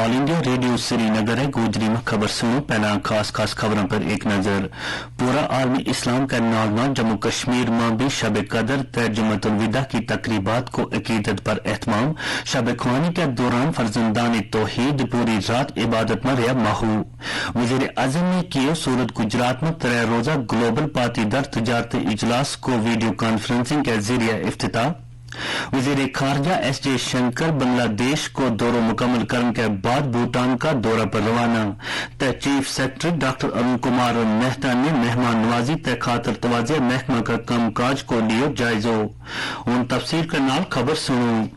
All India radio Srinagar है। गुजरी में खबर सुनो। पहला खास खबरों पर एक नजर। पूरा आलमी इस्लाम का नौजवान जम्मू कश्मीर में भी शब कदर तर्जुमतुल विदा की तकरीबात को अकीदत पर एहतमाम। शब खुआनी के दौरान फर्जंदान तौहीद पूरी रात इबादत में रहा माहू। वज़ीर आज़म ने किया सूरत गुजरात में 3 रोजा ग्लोबल पाटीदार तजारती इजलास को वीडियो कॉन्फ्रेंसिंग के जरिए इफ्तिताह। वज़ीर खारजा एस जयशंकर बांग्लादेश को दौरा मुकम्मल करने के बाद भूटान का दौरा पर रवाना। Chief secretary doctor Arun Kumar Mehta ने मेहमान नवाजी तय खातर तवाज़े महकमा का कामकाज को लियो जायजो। उन तफसीर के नाल खबर सुनो।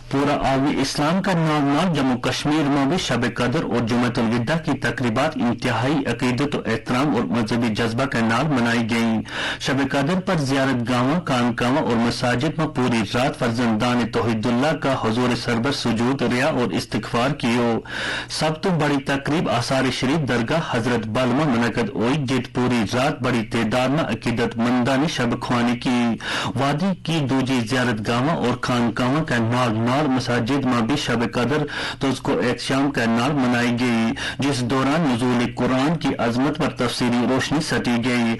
पूरा आलमी इस्लाम का नौजवान जम्मू कश्मीर में भी शब कदर और जुमतुल विदा की तकरीबात इंतहाई अकीदत और एहतराम और मजहबी जज्बा के नाल मनाई गई। शब कदर पर जियारत गाहों, खानकाहों और मसाजिद में पूरी रात फर्जंदान तौहीदुल्लाह का हुजूर सरबर सुजूद रिया और इस्तिगफार कियो। सब तो बड़ी तकरीब आसार शरीफ दरगाह हजरत बल में मुनक़द हुई, जित पूरी रात बड़ी तादाद में अकीदतमंदा ने शब खुआनी की। वादी की दूजी जियारत गाहों और खानकाहों के नाल मसाजिद में भी शब कदर तो उसको एहतशाम के नाल मनाई गई, जिस दौरान नुज़ूल कुरान की अजमत पर तफसीली रोशनी सटी गई।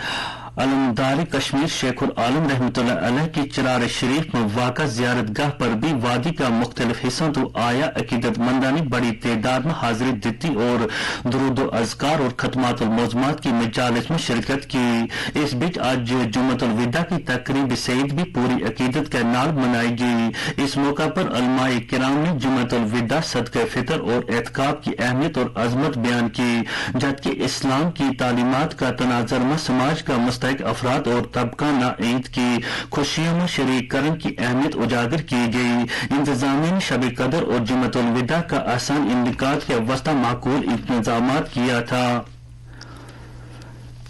अलमदारी कश्मीर शेखुल आलम रहमतुल्लाह अलैह की चिरार शरीफ में वाक़ा ज़ियारतगाह पर भी वादी का मुख्तलिफ हिस्सों तो आया अकीदतमंदा ने बड़ी तादाद में हाजिरी दी और दुरूद अज़कार और खतमातुल मौज़ूमात की मजालिस में शिरकत की। इस बीच आज जुम्मतुल विदा की तकरीब सईद भी पूरी अकीदत के नाल मनाई गई। इस मौका पर उलमाए किराम ने जुम्मतुल विदा, सदक़े फितर और एतकाब की अहमियत और अजमत बयान की, जबकि इस्लाम की तालीमात का तनाज़र में समाज का अफराद और तबका ना ईद की खुशियों में शरीक करने की अहमियत उजागर की गई। इंतजामिया ने शब कदर और जुम्मतुल विदा का आसान इंतकाद के वस्ता माकूल इंतजाम किया था।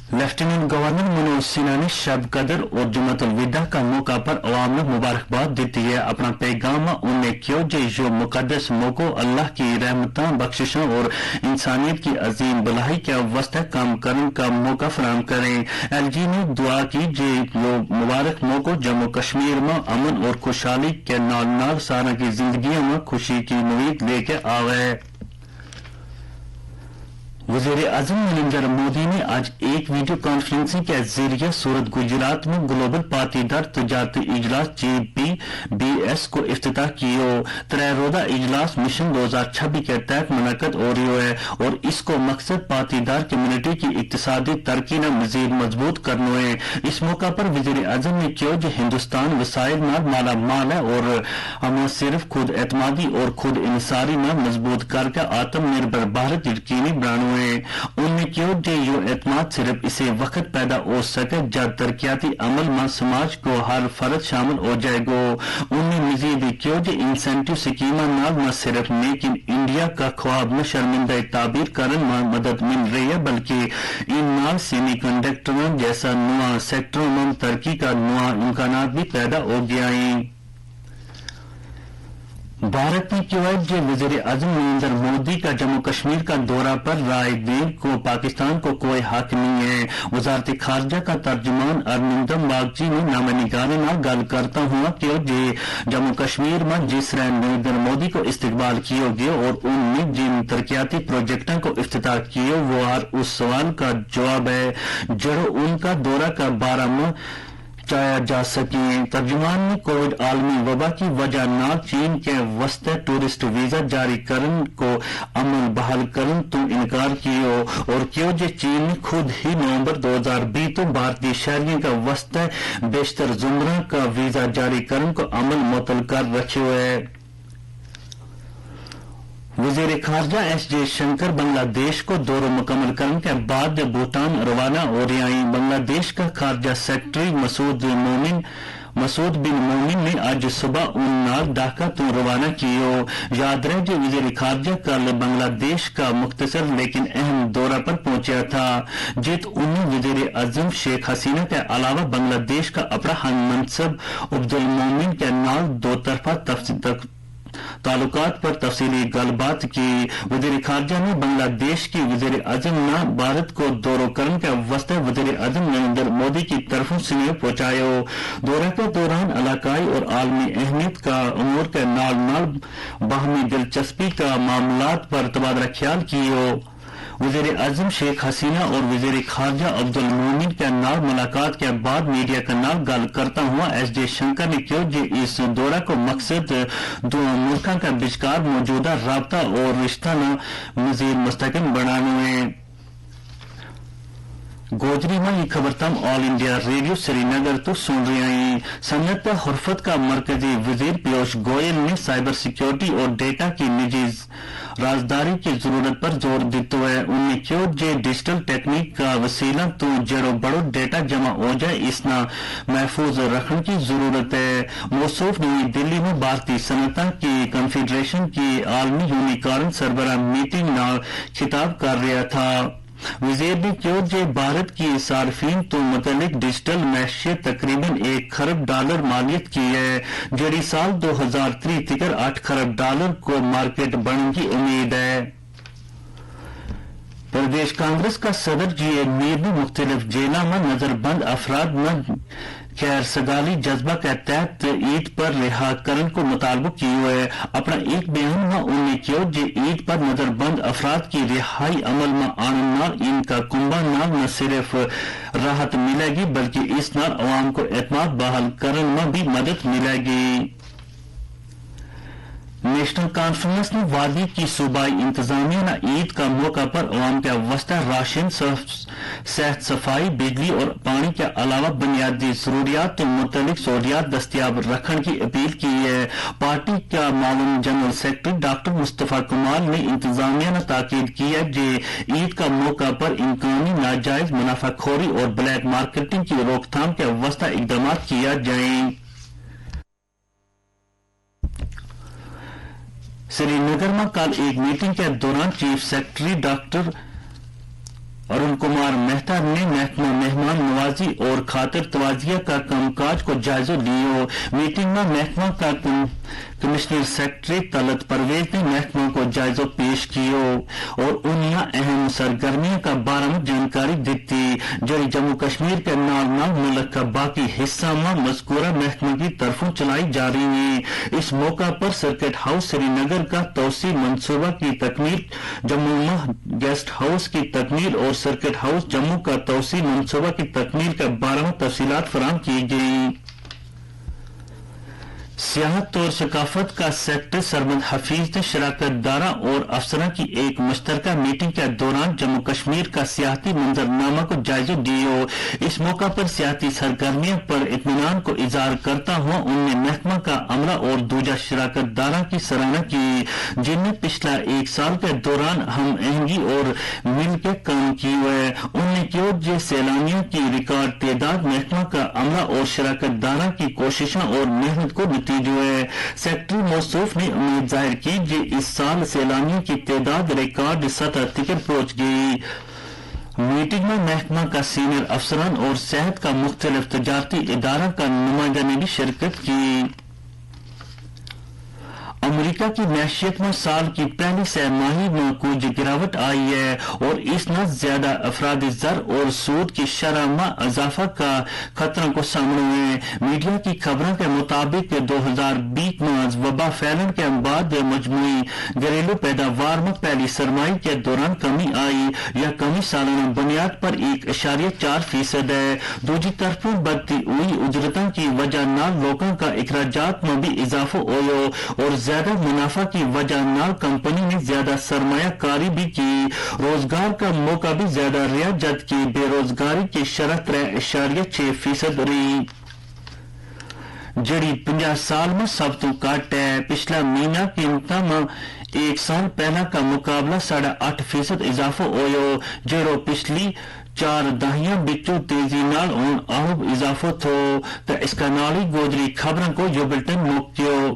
लेफ्टिनेंट गवर्नर मनोज सिन्हा ने शब कदर और जुम्मतुल विदा का मौका पर अवाम में मुबारकबाद दी है। अपना पैगाम में उन्हें क्यों जो मुकद्दस मौको अल्लाह की रहमतों, बख्शिशों और इंसानियत की अजीम भलाई के वास्ते काम करने का मौका फराहम करें। एलजी ने दुआ की जे वो मुबारक मौको जम्मू कश्मीर में अमन और खुशहाली के नाल नाल सारा की जिंदगी में खुशी की उम्मीद लेके आवे। वज़ीर आज़म नरेंद्र मोदी ने आज एक वीडियो कॉन्फ्रेंसिंग के जरिए सूरत गुजरात में ग्लोबल पाटीदार तजारती इजलास GPBS को इफ्तिताह किया। 3 रोजा इजलास मिशन 2026 के तहत मुनक़द हो रही है और इसको मकसद पाटीदार कम्युनिटी की इक्तिसादी तरक्की न मजीद मजबूत करना है। इस मौका पर वज़ीर आज़म ने कहा जो हिंदुस्तान वसाइल नाल माला माल है और हमें सिर्फ खुद एतमादी और खुद इंसारी न मजबूत करके आत्मनिर्भर भारत यकीनी बनाना। उन्होंने कहा कि यो एतमाद सिर्फ इसे वक्त पैदा हो सके जब तरक्याती अमल में समाज को हर फर्द शामिल हो जाएगा। उन्होंने मजीद कहा कि इंसेंटिव स्कीम नाल न सिर्फ मेक इन इंडिया का ख्वाब में शर्मिंदा ताबीर करने में मदद मिल रही है, बल्कि इन नाल सेमीकंडक्टर जैसा नया सेक्टरों में तरक्की का नया इम्कान भी पैदा हो गया है। भारत ने कहा कि वज़ीर आज़म नरेंद्र मोदी का जम्मू कश्मीर का दौरा पर राय देने को पाकिस्तान को कोई हक नहीं है। वज़ारत खारजा का तर्जुमान अरविंदम बागची ने नामनिगारे नाल गल करता हुआ कि जम्मू कश्मीर में जिस तरह नरेंद्र मोदी को इस्तकबाल किया गया और उनने जिन तरक्याती प्रोजेक्टों को इफ्तिताह किया वो हर उस सवाल का जवाब है जो उनका दौरा का बारे में चाया जा सके। तर्जुमान ने कोविड आलमी वबा की वजह नाल चीन के वास्ते टूरिस्ट वीजा जारी करने को अमल बहाल करने तो इनकार किया और क्यों जे चीन ने खुद ही नवंबर 2020 तो भारतीय शहरियों का वास्ते बेशतर जुमरा का वीजा जारी करने को अमल मुअत्तल कर रखे है। वज़ीर खारजा एस जयशंकर बांग्लादेश को दौरा मुकम्मल करने के बाद भूटान रवाना हो रहे हैं। बांग्लादेश का खारजा सेक्रेटरी मसूद बिन मोमिन ने आज सुबह उन ढाका तो रवाना किया। याद रहे जो वज़ीर खारजा कल बांग्लादेश का मुख्तसर लेकिन अहम दौरा पर पहुंचा था, जित उन्हें वज़ीर आज़म शेख हसीना के अलावा बांग्लादेश का अपना हम मनसब अब्दुल मोमिन के नाल दो तरफा ताल्लुकात पर तफसीली गलबात की। वज़ीर खारजा ने बांग्लादेश की वज़ीर आज़म ने भारत को दौरा करने के वास्ते वज़ीर आज़म नरेंद्र मोदी की तरफ से पहुंचाया। दौरे के दौरान इलाकाई और عالمی اہمیت کا امور کے نال نال باہمی دلچسپی کا معاملات پر تبادلہ خیال کیے. وزیر اعظم شیخ حسینہ اور وزیر خارجہ عبد المومن کے نال ملاقات کے بعد میڈیا کے نال گل کرتا ہوا ایس جے شنکر نے کہا کہ اس دورہ کو مقصد دو ملکوں کے بچکار موجودہ رابطہ اور رشتہ مزید مستحکم بنانے ہیں. گوجری میں یہ خبر تم آل انڈیا ریڈیو سری نگر تو سن رہے ہیں. صنعت حرفت کا مرکزی وزیر پیوش گوئل نے سائبر سیکیورٹی اور ڈیٹا کی نجی رازداری کی ضرورت پر زور دیتے ہوئے انہوں نے کہا کہ ڈیجیٹل ٹیکنیک کا وسیلہ تو جڑو بڑو ڈیٹا جمع ہو جائے اس نہ محفوظ رکھنے کی ضرورت ہے. موصوف نئی دلی میں بھارتی صنعت کی کنفیڈریشن کی عالمی یونیکارن سربراہ میٹنگ نہ خطاب کر رہا تھا. وزیر نے کہا کہ بھارت کی صارفین تو متعلق ڈیجیٹل معیشت تقریباً $1 خرب مالیت کی ہے جڑی سال 2030 تک $8 خرب کو مارکیٹ بننے کی امید ہے. پردیش کانگریس کا صدر جی اے میر نے مختلف جیلوں میں نظر بند افراد میں خیر سگالی جذبہ کے تحت عید پر رہا کرنے کو مطالبہ کیے ہوئے. اپنا ایک بیان میں انہوں نے کہا کہ عید پر نظر بند افراد کی رہائی عمل میں آنے نال ان کا کنبہ نال نہ صرف راحت ملے گی بلکہ اس نال عوام کو اعتماد بحال کرنے میں بھی مدد ملے گی. نیشنل کانفرنس نے وادی کی صوبائی انتظامیہ نے عید کا موقع پر عوام کے وسط راشن صحت صفائی بجلی اور پانی کے علاوہ بنیادی ضروریات تو مختلف سہولیات دستیاب رکھنے کی اپیل کی ہے. پارٹی کا معاون جنرل سیکرٹری ڈاکٹر مصطفیٰ کمال نے انتظامیہ نے تاکید کی ہے کہ عید کا موقع پر امکانی ناجائز منافع خوری اور بلیک مارکیٹنگ کی روک تھام کے وسط اقدامات کیا جائیں. سری نگر میں کل ایک میٹنگ کے دوران chief secretary doctor Arun Kumar Mehta نے محکمہ مہمان نوازی اور خاطر توازیہ کا کام کاج کو جائزہ لیا. میٹنگ میں محکمہ کا کمشنر سیکرٹری طلعت پرویز نے محکمہ کو جائزہ پیش کیا اور انہیں اہم سرگرمیوں کا بارے میں جانکاری دیتی جڑی جموں کشمیر کے نال نال ملک کا باقی حصہ میں مذکورہ محکمہ کی طرفوں چلائی جا رہی ہیں. اس موقع پر سرکٹ ہاؤس سری نگر کا توسیع منصوبہ کی تکمیل، جموں میں گیسٹ ہاؤس کی تکمیل اور سرکٹ ہاؤس جموں کا توسیع منصوبہ کی تکمیل کے بارے میں تفصیلات فراہم کی گئی. سیاحت اور ثقافت کا سیکٹر سرمد حفیظ نے شراکت داراں اور افسران کی ایک مشترکہ میٹنگ کے دوران جموں کشمیر کا سیاحتی منظرنامہ کو جائزہ دیا. اس موقع پر سیاحتی سرگرمیوں پر اطمینان کو اظہار کرتا ہوا انہوں نے محکمہ کا عملہ اور دوجا شراکت داراں کی سراہنا کی جن نے پچھلا ایک سال کے دوران ہم آہنگی اور مل کے کام کیے ہوئے. انہوں نے کہا کہ سیلانیوں کی ریکارڈ تعداد محکمہ کا عملہ اور شراکت داراں کی کوششوں اور محنت کو نتیجہ ہے. سیکرٹری موصوف نے امید ظاہر کی کہ اس سال سیلانیوں کی تعداد ریکارڈ سطح تک پہنچ گئی. میٹنگ میں محکمہ کا سینئر افسران اور صحت کا مختلف تجارتی اداروں کا نمائندہ نے بھی شرکت کی. امریکہ کی معیشت میں سال کی پہلی سہ ماہی میں کچھ گراوٹ آئی ہے اور اس نے زیادہ افراد زر اور سود کی شرح میں اضافہ کا خطرہ کو سامنے ہوئے. میڈیا کی خبروں کے مطابق 2020 میں وبا پھیلنے کے بعد مجموعی گھریلو پیداوار میں پہلی سرمائی کے دوران کمی آئی. یہ کمی سالانہ بنیاد پر 1.4% ہے. دوسری طرف بڑھتی ہوئی اجرتوں کی وجہ نہ لوگوں کا اخراجات میں بھی اضافہ ہوا اور زیادہ منافع کی وجہ نال کمپنی نے زیادہ سرمایہ کاری بھی کی. روزگار کا موقع بھی زیادہ رہا جبکہ بے روزگاری کی شرح 3.6% رہی جڑی 50 سال میں سب تو کٹ ہے. پچھلا مہینہ قیمتوں میں ایک سال پہلا کا مقابلہ 8.5% اضافہ ہوا جڑو پچھلی 4 دہائیاں بچوں تیزی نال اون اہم اضافہ تھو. تو اس کا نالی گوجری خبروں کو جو بلٹن موقع